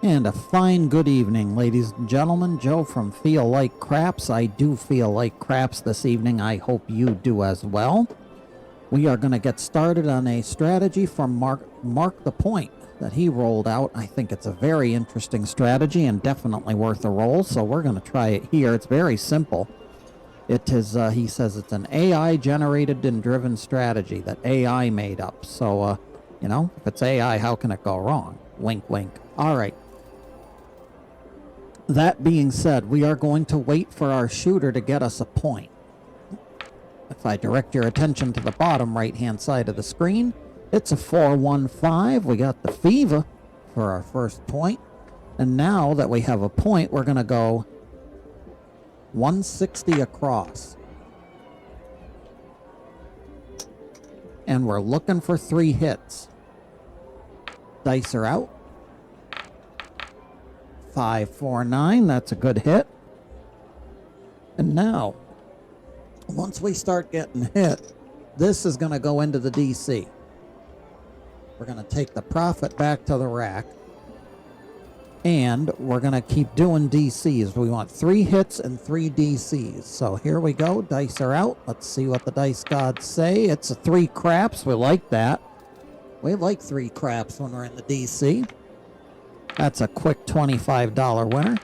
And a fine good evening, ladies and gentlemen. Joe from Feel Like Craps. I do feel like craps this evening. I hope you do as well. We are going to get started on a strategy from Mark the Point that he rolled out. I think it's a very interesting strategy and definitely worth a roll, so we're going to try it here. It's very simple. It is, he says it's an AI-generated and driven strategy that AI made up. So, you know, if it's AI, how can it go wrong? Wink, wink. All right. That being said, we are going to wait for our shooter to get us a point. If I direct your attention to the bottom right-hand side of the screen, it's a 415. We got the fever for our first point. And now that we have a point, we're going to go 160 across. And we're looking for 3 hits. Dice are out. 549, that's a good hit. And now, once we start getting hit, this is going to go into the DC. We're going to take the profit back to the rack. And we're going to keep doing DCs. We want 3 hits and 3 DCs. So here we go. Dice are out. Let's see what the dice gods say. It's a 3 craps. We like that. We like 3 craps when we're in the DC. That's a quick $25 winner.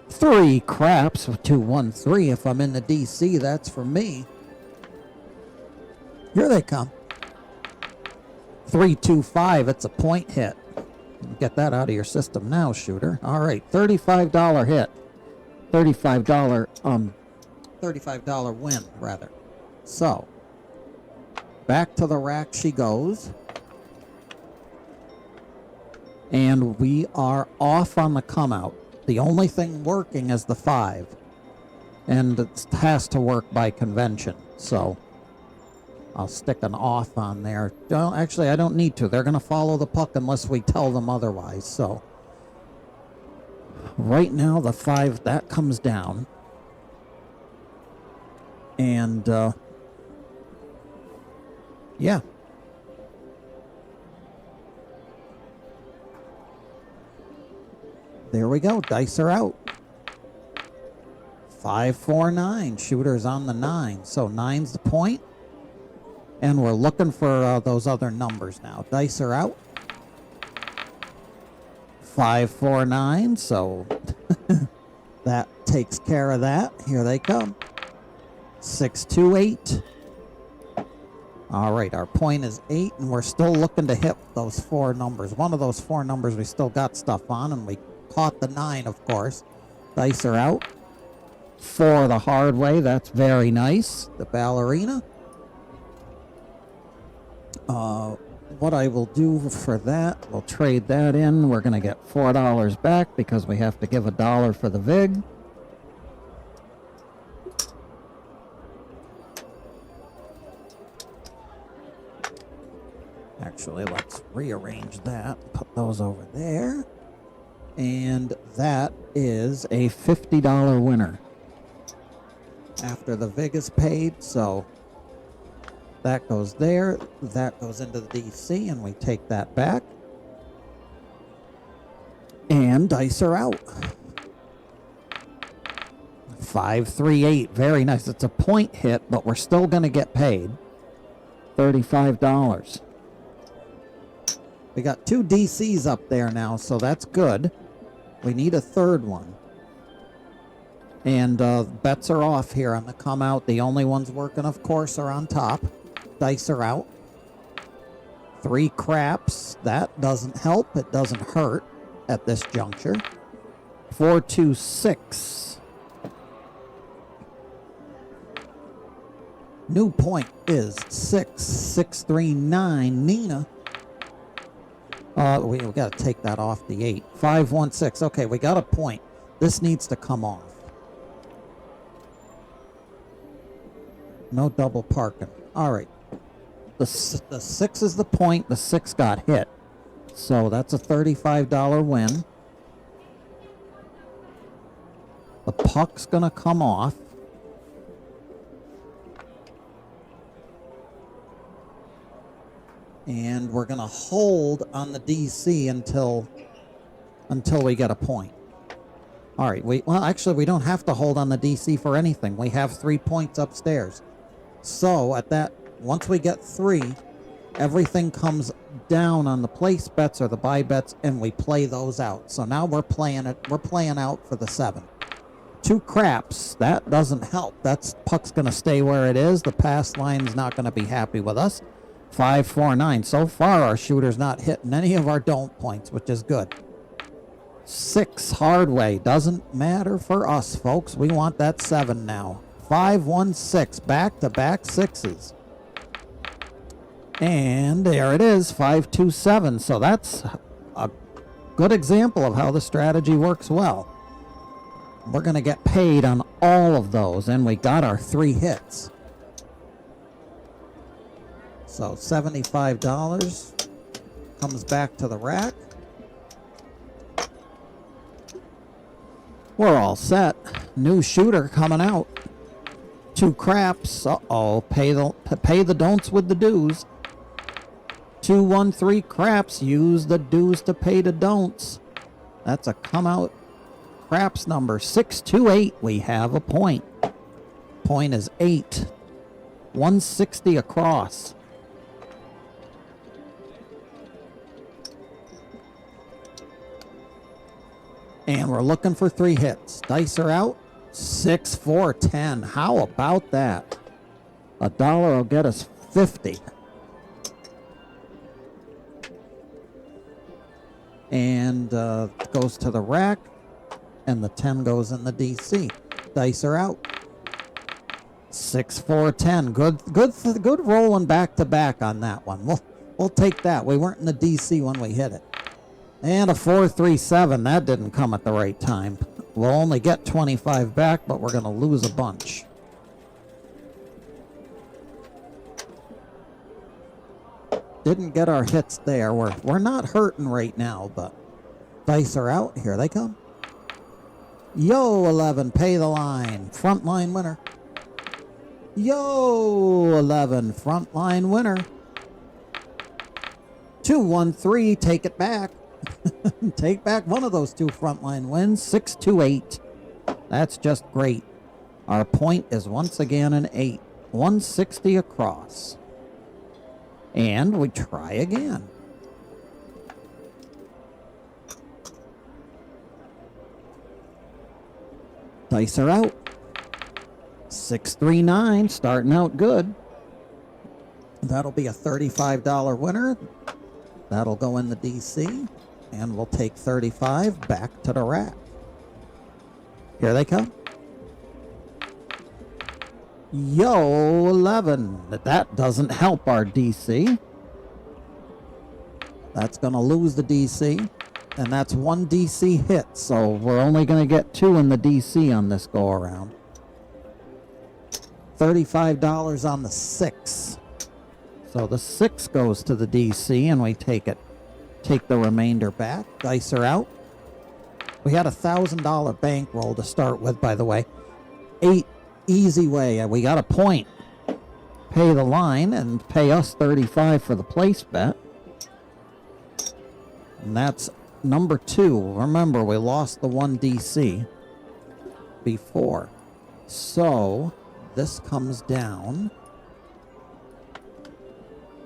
3 craps with 213. If I'm in the DC, that's for me. Here they come. 325. It's a point hit. Get that out of your system now, shooter. All right, $35 hit. $35 win, rather. So, back to the rack she goes. And we are off on the come out. The only thing working is the 5. And it has to work by convention. So I'll stick an off on there. Actually, I don't need to. They're going to follow the puck unless we tell them otherwise. So right now, the 5, that comes down. And yeah. There we go. Dice are out. 549. Shooter's on the 9. So 9's the point. And we're looking for those other numbers now. Dice are out. 549. So that takes care of that. Here they come. 628. All right. Our point is 8. And we're still looking to hit those 4 numbers. One of those 4 numbers we still got stuff on. And we caught the 9, of course. Dice are out. 4 the hard way. That's very nice. The ballerina. What I will do for that, we'll trade that in. We're going to get $4 back because we have to give $1 for the VIG. Actually, let's rearrange that. Put those over there. And that is a $50 winner after the VIG is paid. So that goes there. That goes into the DC, and we take that back. And dice are out. 538. Very nice. It's a point hit, but we're still going to get paid $35. We got 2 DCs up there now, so that's good. We need a 3rd one. And bets are off here on the come out. The only ones working, of course, are on top. Dice are out. 3 craps. That doesn't help. It doesn't hurt at this juncture. 426. New point is 6639. Nina. We got to take that off the 8. 516. Okay, we got a point. This needs to come off. No double parking. All right. The 6 is the point. The 6 got hit. So that's a $35 win. The puck's going to come off. And we're going to hold on the DC until until we get a point. All right, well, actually, we don't have to hold on the DC for anything. We have 3 points upstairs. So once we get 3, everything comes down on the place bets or the buy bets, and we play those out. So now we're playing out for the 7. 2 craps, that doesn't help. Puck's going to stay where it is. The pass line's not going to be happy with us. 5, 4, 9. So far, our shooter's not hitting any of our don't points, which is good. 6, hard way. Doesn't matter for us, folks. We want that 7 now. 5, 1, 6. Back-to-back 6s. And there it is, 5, 2, 7. So that's a good example of how the strategy works well. We're going to get paid on all of those, and we got our 3 hits. So $75 comes back to the rack. We're all set. New shooter coming out. 2 craps. Uh-oh, pay the don'ts with the do's. 2, 1, 3 craps. Use the do's to pay the don'ts. That's a come out craps number. 6, 2, 8. We have a point. Point is 8. 160 across. And we're looking for 3 hits. Dice are out. 6, 4, 10. How about that? $1 will get us 50. And goes to the rack. And the 10 goes in the DC. Dice are out. 6, 4, 10. Good rolling back to back on that one. We'll take that. We weren't in the DC when we hit it. And a 4, 3, 7. That didn't come at the right time. We'll only get 25 back, but we're going to lose a bunch. Didn't get our hits there. We're not hurting right now, but dice are out. Here they come. Yo, 11, pay the line. Front line winner. Yo, 11, front line winner. 2, 1, 3, take it back. Take back one of those 2 frontline wins. 6, 2, 8. That's just great. Our point is once again an 8. 160 across. And we try again. Dice are out. 6, 3, 9. Starting out good. That'll be a $35 winner. That'll go in the DC. And we'll take 35 back to the rack. Here they come. Yo, 11. That doesn't help our DC. That's going to lose the DC. And that's 1 DC hit. So we're only going to get 2 in the DC on this go around. $35 on the 6. So the 6 goes to the DC and we take it. Take the remainder back. Dice are out. We had a $1,000 bankroll to start with, by the way. 8 easy way. We got a point. Pay the line and pay us 35 for the place bet. And that's number 2. Remember, we lost the 1 DC before. So this comes down.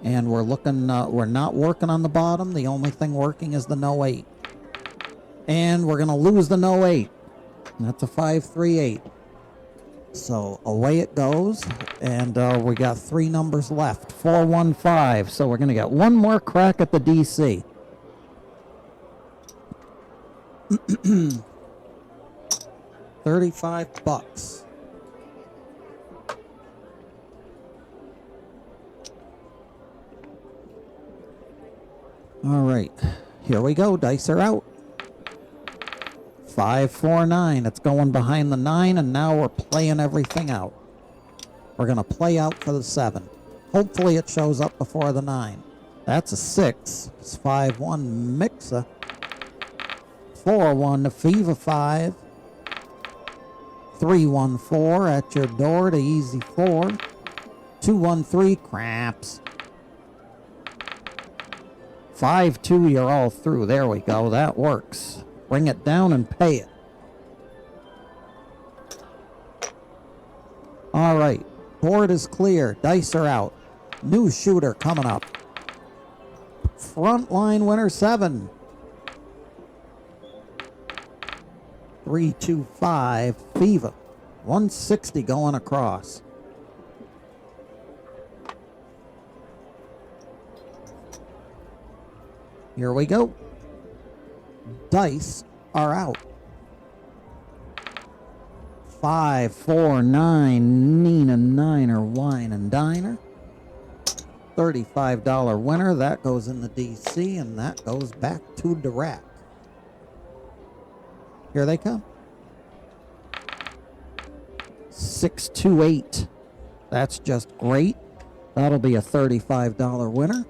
And we're not working on the bottom. The only thing working is the no 8. And we're going to lose the no 8. And that's a 5, 3, 8. So away it goes. And we got 3 numbers left. 4, 1, 5. So we're going to get one more crack at the DC. $35. All right, here we go. Dice are out. 5, 4, 9. It's going behind the 9, and now we're playing everything out. We're going to play out for the 7. Hopefully it shows up before the 9. That's a 6. It's 5, 1 mixer. 4, 1 fever 5. 3, 1, 4 at your door to easy 4. 2, 1, 3 craps. 5, 2, you're all through. There we go. That works. Bring it down and pay it. All right. Board is clear. Dice are out. New shooter coming up. Frontline winner 7. 325 Fever. 160 going across. Here we go. Dice are out. 5, 4, 9, Nina Niner, Wine and Diner. $35 winner. That goes in the DC, and that goes back to Direct. Here they come. 628. That's just great. That'll be a $35 winner.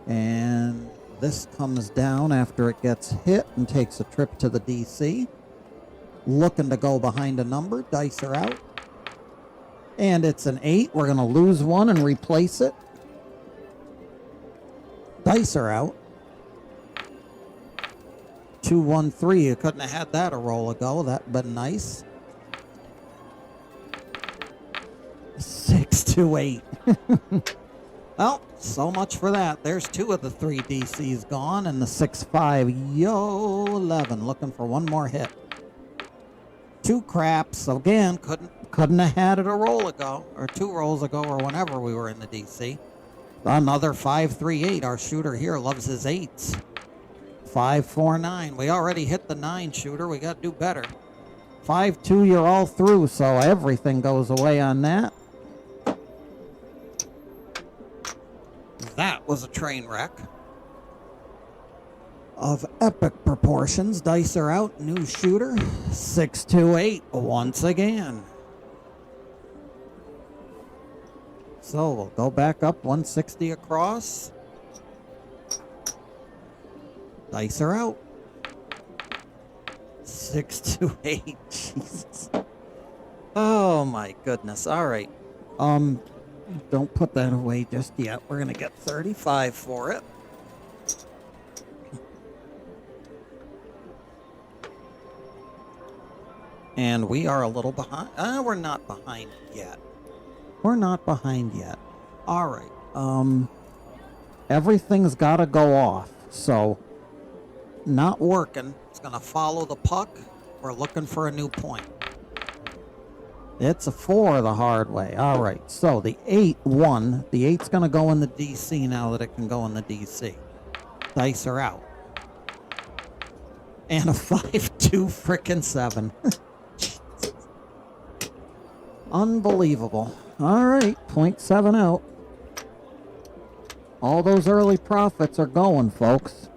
And this comes down after it gets hit and takes a trip to the DC. Looking to go behind a number. Dice are out. And it's an 8. We're going to lose one and replace it. Dice are out. 213. You couldn't have had that a roll ago. That'd been nice. 628. Well, so much for that. There's 2 of the 3 DCs gone, and the 6-5. Yo, 11. Looking for one more hit. 2 craps. So again, couldn't have had it a roll ago, or 2 rolls ago, or whenever we were in the DC. Another 538. Our shooter here loves his 8s. 549. We already hit the 9 shooter. We got to do better. 5-2. You're all through, so everything goes away on that. That was a train wreck of epic proportions. Dice are out. New shooter. 628 once again. So we'll go back up 160 across. Dice are out. 628. Jesus. Oh my goodness. All right. Don't put that away just yet. We're going to get 35 for it. And we are a little behind. We're not behind yet. We're not behind yet. All right. Everything's got to go off. So, not working. It's going to follow the puck. We're looking for a new point. It's a 4 the hard way. All right. So the 8 won. The 8's going to go in the DC now that it can go in the DC. Dice are out. And a 5-2 frickin' 7. Unbelievable. All right. 0.7 out. All those early profits are going, folks.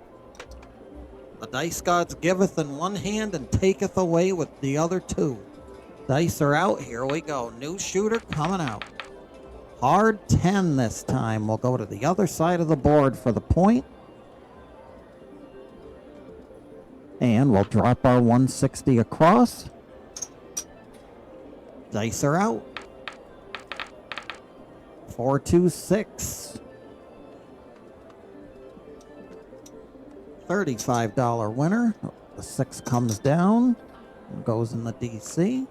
The dice gods giveth in one hand and taketh away with the other 2. Dice are out. Here we go. New shooter coming out. Hard 10 this time. We'll go to the other side of the board for the point. And we'll drop our 160 across. Dice are out. 426. $35 winner. The 6 comes down. Goes in the DC.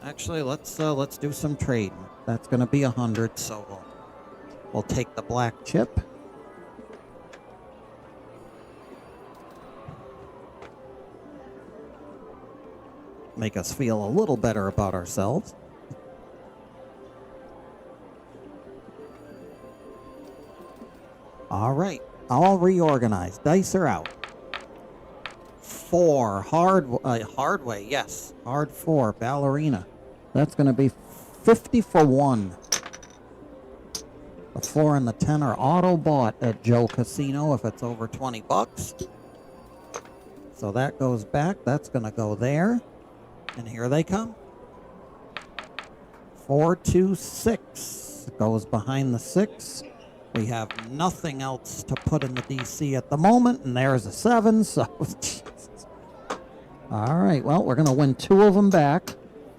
Actually, let's do some trading. That's going to be 100, so we'll take the black chip. Make us feel a little better about ourselves. All right, all reorganized. Dice are out. 4 hard way, yes. Hard 4 ballerina. That's going to be 50 for 1. The 4 and the 10 are auto bought at Joe Casino if it's over 20 bucks. So that goes back. That's going to go there. And here they come. 426 goes behind the 6. We have nothing else to put in the DC at the moment, and there's a 7. So, all right. Well, we're going to win 2 of them back,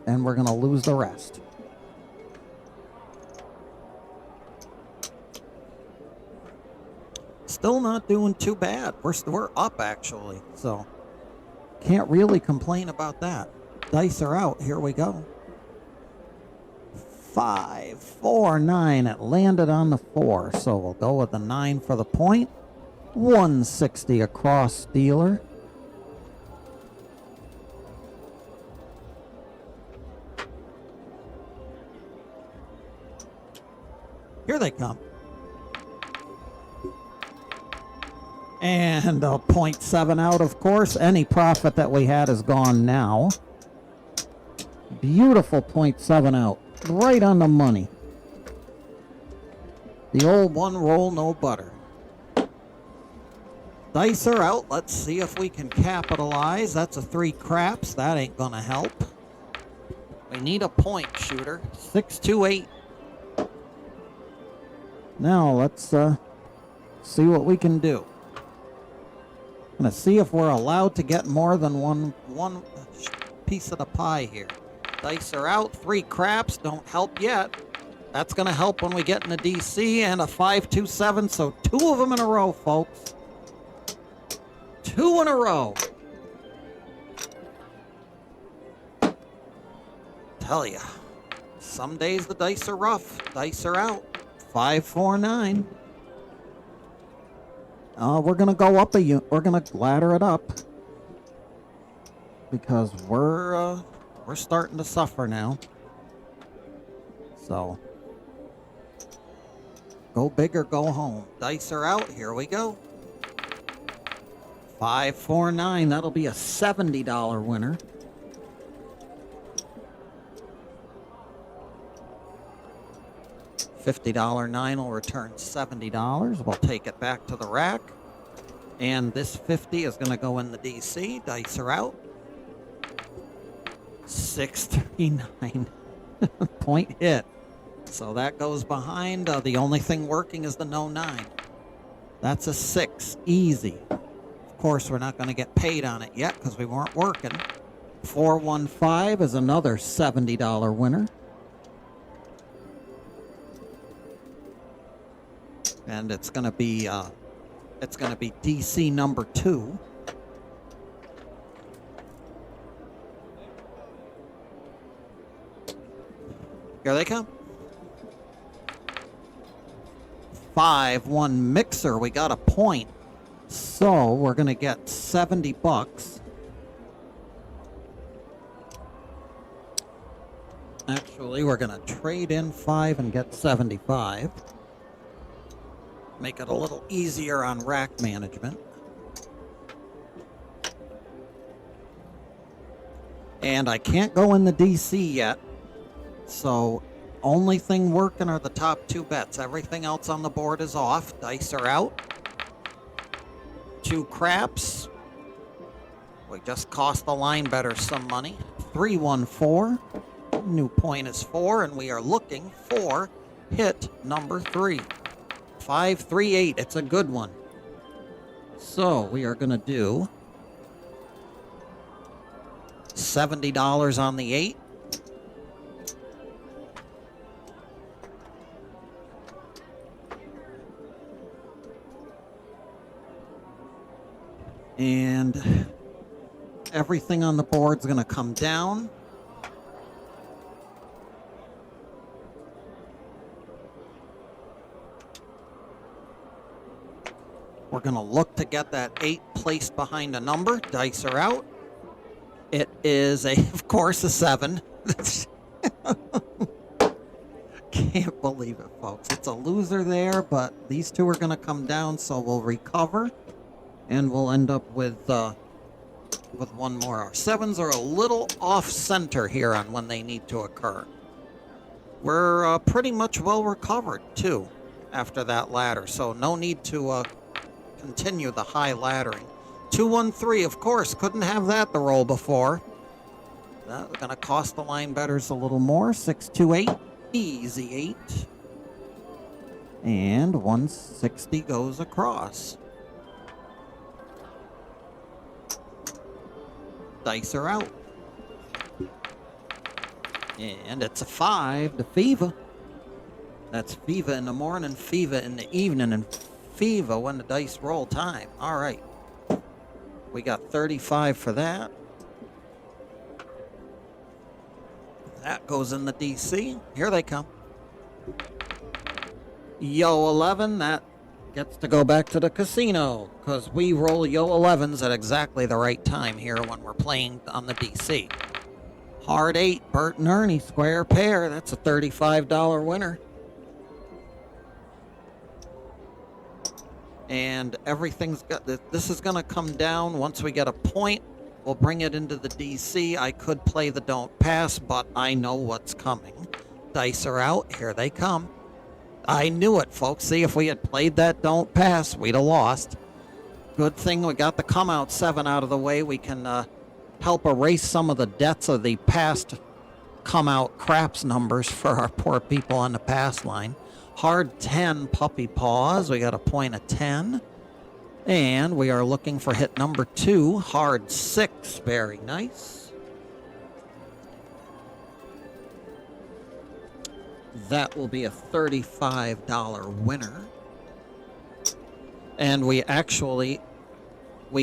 and we're going to lose the rest. Still not doing too bad. We're up, actually. So, can't really complain about that. Dice are out. Here we go. 5, 4, 9. It landed on the 4. So, we'll go with the 9 for the point. 160 across dealer. Here they come. And a 0.7 out, of course. Any profit that we had is gone now. Beautiful 0.7 out. Right on the money. The old one roll, no butter. Dice are out. Let's see if we can capitalize. That's a 3 craps. That ain't gonna help. We need a point shooter. 6, 2, 8. Now let's see what we can do. I'm gonna see if we're allowed to get more than one piece of the pie here. Dice are out. 3 craps don't help yet. That's gonna help when we get in the DC, and a 5, 2, 7. So 2 of them in a row, folks. 2 in a row. Tell ya, some days the dice are rough. Dice are out. 5, 4, 9. We're gonna go up we're gonna ladder it up because we're starting to suffer now. So go big or go home. Dice are out. Here we go. 5, 4, 9. That'll be a $70 winner. $50 9 will return $70. We'll take it back to the rack. And this 50 is going to go in the DC. Dice are out. 639. Point hit. So that goes behind. The only thing working is the no 9. That's a 6. Easy. Of course, we're not going to get paid on it yet because we weren't working. 415 is another $70 winner. And it's going to be DC number 2. Here they come. 5-1 mixer. We got a point. So we're going to get $70. Actually, we're going to trade in 5 and get 75. Make it a little easier on rack management. And I can't go in the DC yet. So only thing working are the top 2 bets. Everything else on the board is off. Dice are out. 2 craps. We just cost the line better some money. 314. New point is 4, and we are looking for hit number 3. 538. It's a good one. So we are going to do $70 on the 8. And everything on the board's going to come down. We're going to look to get that 8 placed behind a number. Dice are out. It is, of course, a 7. Can't believe it, folks. It's a loser there, but these 2 are going to come down, so we'll recover. And we'll end up with one more. Our 7s are a little off-center here on when they need to occur. We're pretty much well recovered, too, after that ladder. So no need to continue the high laddering. 213, of course, couldn't have that the roll before. That's going to cost the line bettors a little more. 628, easy 8. And 160 goes across. Dice are out. And it's a 5 to Fiva. That's Fiva in the morning, Fiva in the evening, and FIVA when the dice roll time. All right. We got 35 for that. That goes in the DC. Here they come. Yo 11, that gets to go back to the casino because we roll Yo 11s at exactly the right time here when we're playing on the DC. Hard 8, Bert and Ernie, square pair. That's a $35 winner. And everything's got, this is going to come down once we get a point. We'll bring it into the DC. I could play the don't pass, but I know what's coming. Dice are out. Here they come. I knew it, folks. See, if we had played that don't pass, we'd have lost. Good thing we got the come out 7 out of the way. We can help erase some of the debts of the past come out craps numbers for our poor people on the pass line. Hard 10, puppy paws. We got a point of 10. And we are looking for hit number 2, hard 6. Very nice. That will be a $35 winner. And we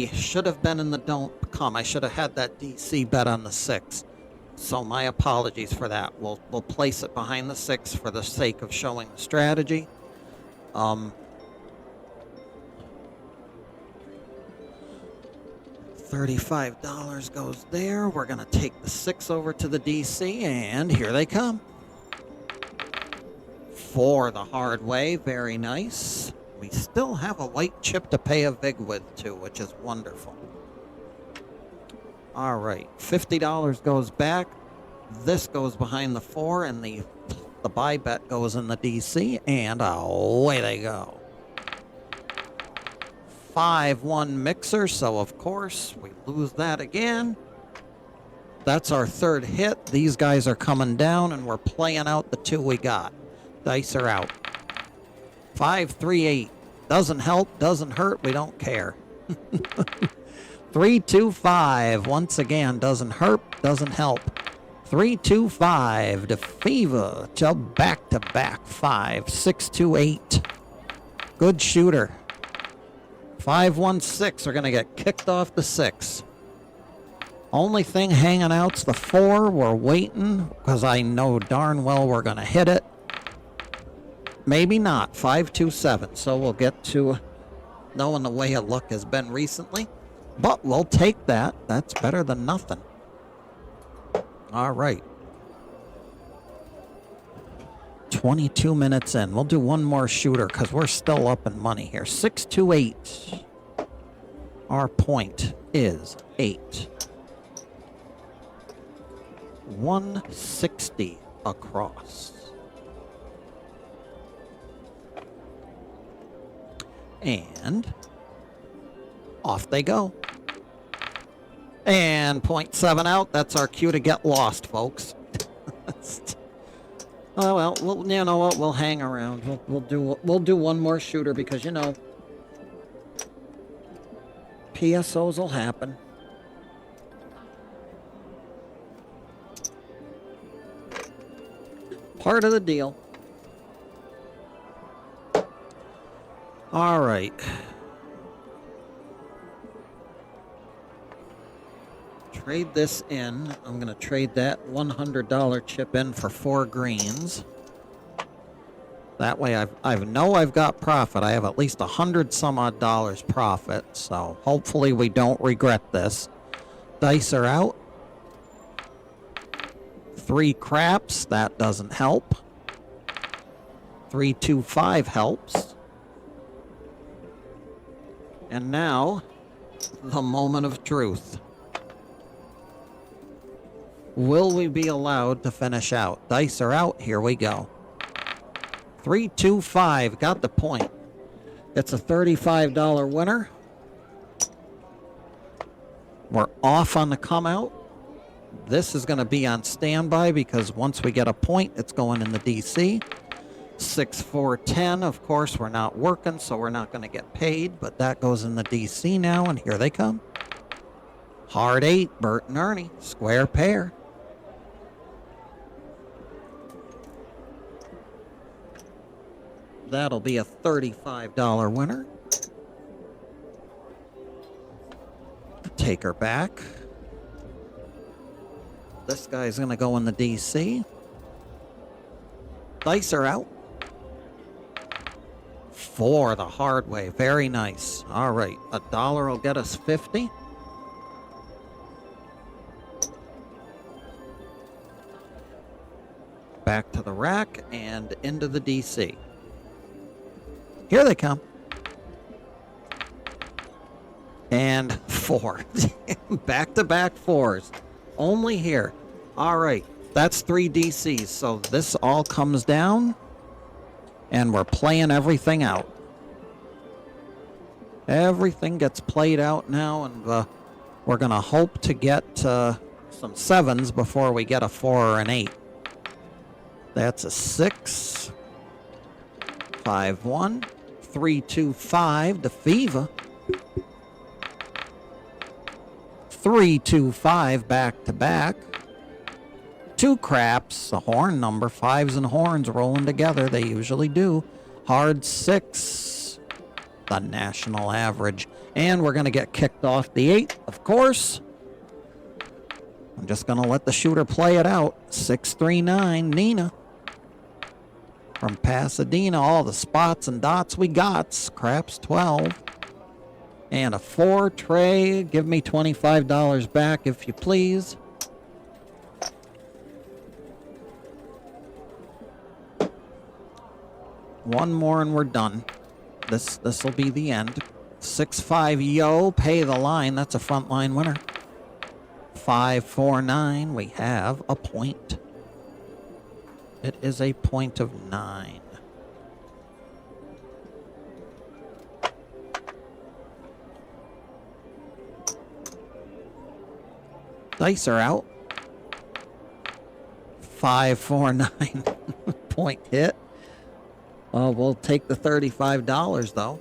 should have been in the don't come. I should have had that DC bet on the 6. So my apologies for that. We'll place it behind the 6 for the sake of showing the strategy. $35 goes there. We're going to take the 6 over to the DC, and here they come. 4 the hard way. Very nice. We still have a white chip to pay a vig with, too, which is wonderful. All right, $50 goes back. This goes behind the 4, and the buy bet goes in the DC, and away they go. 5-1 mixer, so of course we lose that again. That's our 3rd hit. These guys are coming down, and we're playing out the 2 we got. Dice are out. 5-3-8. Doesn't help, doesn't hurt, we don't care. 3-2-5. Once again, doesn't hurt, doesn't help. 3-2-5 to FIVA to back-to-back 5. 6-2-8. Good shooter. 5-1-6 are going to get kicked off the 6. Only thing hanging out's the 4. We're waiting because I know darn well we're going to hit it. Maybe not. 5-2-7. So we'll get to knowing the way a look has been recently. But we'll take that. That's better than nothing. All right. 22 minutes in. We'll do one more shooter because we're still up in money here. 6-2-8. Our point is 8. 160 across. And off they go. And 0.7 out. That's our cue to get lost, folks. Oh well, you know what? We'll hang around. We'll do one more shooter because you know PSOs will happen. Part of the deal. All right. Trade this in. I'm going to trade that $100 chip in for 4 greens. That way I know I've got profit. I have at least $100 some odd profit. So hopefully we don't regret this. Dice are out. 3 craps. That doesn't help. 3-2-5 helps. And now, the moment of truth. Will we be allowed to finish out? Dice are out. Here we go. 3-2-5. Got the point. It's a $35 winner. We're off on the come out. This is going to be on standby because once we get a point, it's going in the DC. 6-4-10. Of course, we're not working, so we're not going to get paid, but that goes in the DC now, and here they come. Hard 8, Bert and Ernie. Square pair. That'll be a $35 winner. Take her back. This guy's going to go in the DC. Dice are out. 4 the hard way. Very nice. All right. $1 will get us 50. Back to the rack and into the DC. Here they come. And 4. Back-to-back 4s. Only here. All right. That's 3 DCs. So this all comes down. And we're playing everything out. Everything gets played out now. And we're going to hope to get some 7s before we get a 4 or an 8. That's a 6. 5-1. 3-2-5 to Fiva. 3-2-5 back to back. 2 craps, a horn number, 5s and horns rolling together. They usually do. Hard 6, the national average. And we're going to get kicked off the 8, of course. I'm just going to let the shooter play it out. 639, Nina. From Pasadena, all the spots and dots we got. Craps 12. And a 4 tray. Give me $25 back if you please. One more and we're done. This will be the end. 6-5 yo, pay the line. That's a front line winner. 5-4-9. We have a point. It is a point of 9. Dice are out. 5-4-9. Point hit. We'll take the $35 though.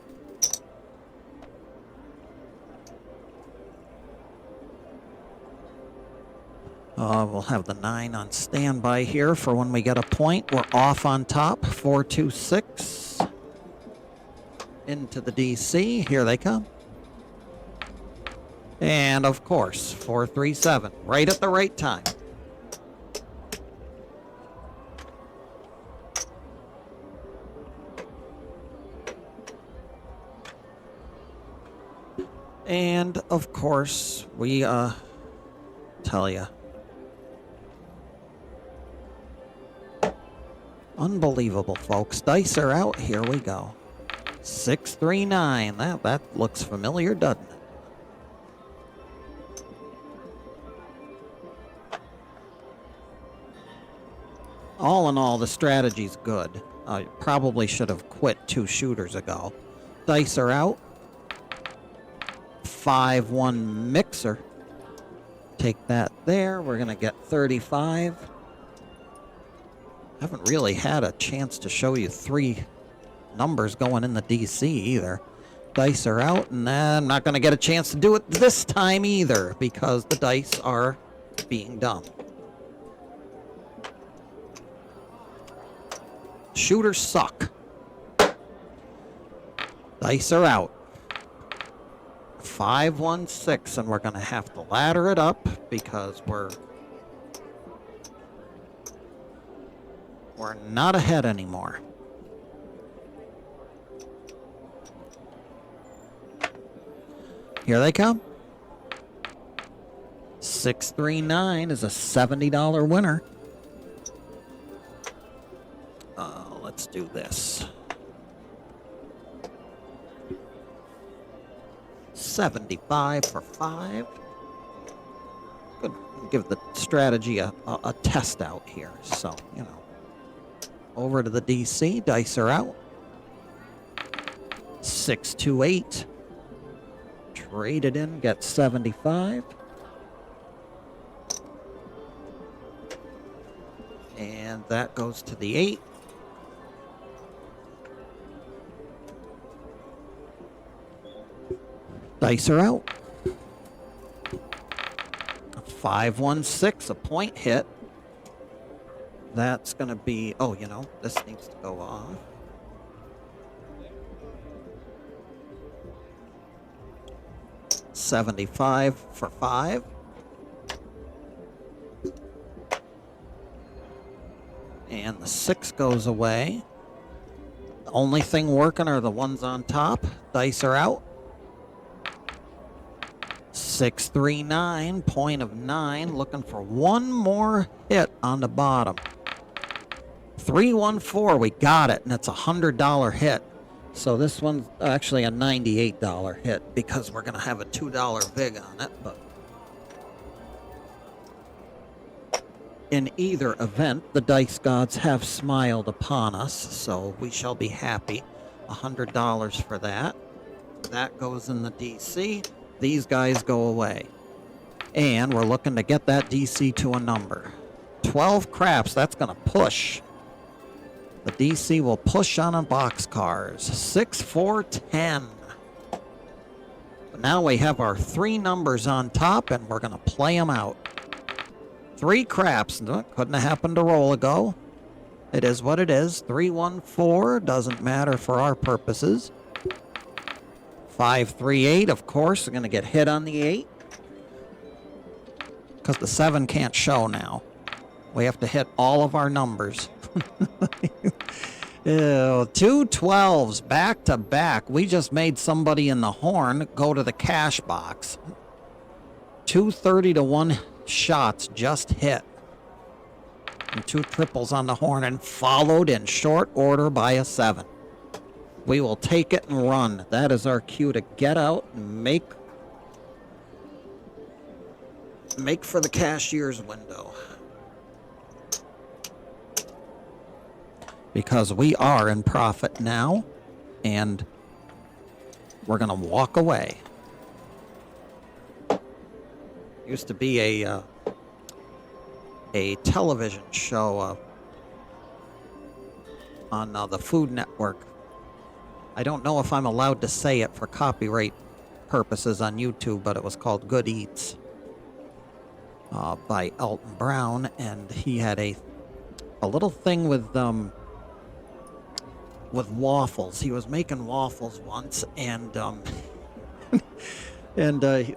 We'll have the 9 on standby here for when we get a point. We're off on top. 4-2-6. Into the DC. Here they come. And of course, 4-3-7. Right at the right time. And of course, we tell you. Unbelievable, folks. Dice are out. Here we go. 6-3-9. That looks familiar, doesn't it? All in all, the strategy's good. I probably should have quit 2 shooters ago. Dice are out. 5-1 mixer. Take that there. We're going to get 35. Haven't really had a chance to show you 3 numbers going in the DC either. Dice are out, and then I'm not going to get a chance to do it this time either because the dice are being dumb. Shooters suck. Dice are out. 5-1-6, and we're going to have to ladder it up because we're not ahead anymore. Here they come. 6-3-9 is a $70 winner. Let's do this. 75 for 5. Could give the strategy a test out here. So, you know. Over to the DC. Dice are out. 6-2-8. Trade it in. Get 75. And that goes to the 8. Dice are out. 5-1-6, a point hit. That's going to be, oh, you know, this needs to go off. 75 for 5. And the 6 goes away. The only thing working are the ones on top. Dice are out. 639, point of 9, looking for one more hit on the bottom. 314, we got it, and it's a $100 hit. So this one's actually a $98 hit because we're going to have a $2 VIG on it. But in either event, the dice gods have smiled upon us, so we shall be happy. $100 for that. That goes in the DC. These guys go away. And we're looking to get that DC to a number. 12 craps, that's going to push. The DC will push on boxcars. 6, 4, 10. But now we have our 3 numbers on top, and we're going to play them out. 3 craps. Couldn't have happened a roll ago. It is what it is. 314 doesn't matter for our purposes. 538, of course, we're going to get hit on the 8. Because the 7 can't show now. We have to hit all of our numbers. Ew, 2 12s back to back. We just made somebody in the horn go to the cash box. 2 30 to 1 shots just hit. And 2 triples on the horn and followed in short order by a 7. We will take it and run. That is our cue to get out and make for the cashier's window. Because we are in profit now, and we're going to walk away. Used to be a television show on the Food Network. I don't know if I'm allowed to say it for copyright purposes on YouTube, but it was called Good Eats by Elton Brown, and he had a little thing with waffles. He was making waffles once, and he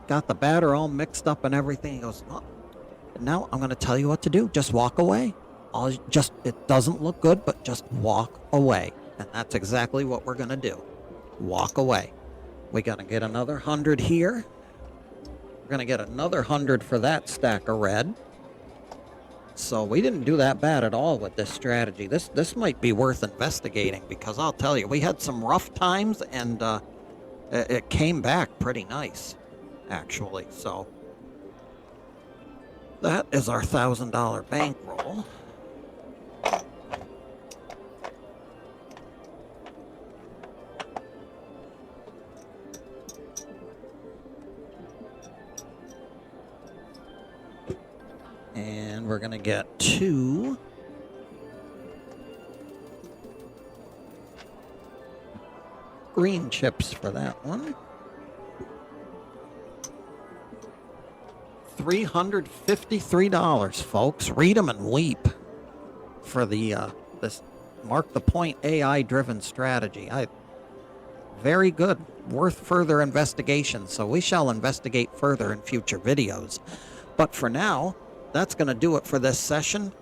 got the batter all mixed up and everything. He goes, oh, now I'm going to tell you what to do. Just walk away. It doesn't look good, but just walk away. And that's exactly what we're going to do. Walk away. We're going to get another 100 here. We're going to get another 100 for that stack of red. So we didn't do that bad at all with this strategy. This might be worth investigating, because I'll tell you, we had some rough times, and it came back pretty nice, actually. So that is our $1,000 bankroll. And we're going to get 2 green chips for that one. $353, folks. Read them and weep for the this Mark the Point AI-driven strategy. Very good. Worth further investigation. So we shall investigate further in future videos. But for now, that's going to do it for this session.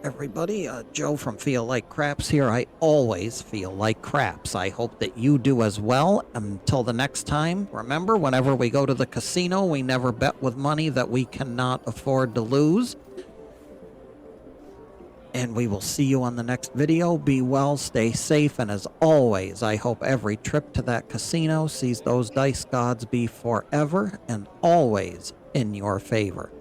Everybody, Joe from Feel Like Craps here. I always feel like craps. I hope that you do as well. Until the next time, remember, whenever we go to the casino, we never bet with money that we cannot afford to lose. And we will see you on the next video. Be well, stay safe, and as always, I hope every trip to that casino sees those dice gods be forever and always in your favor.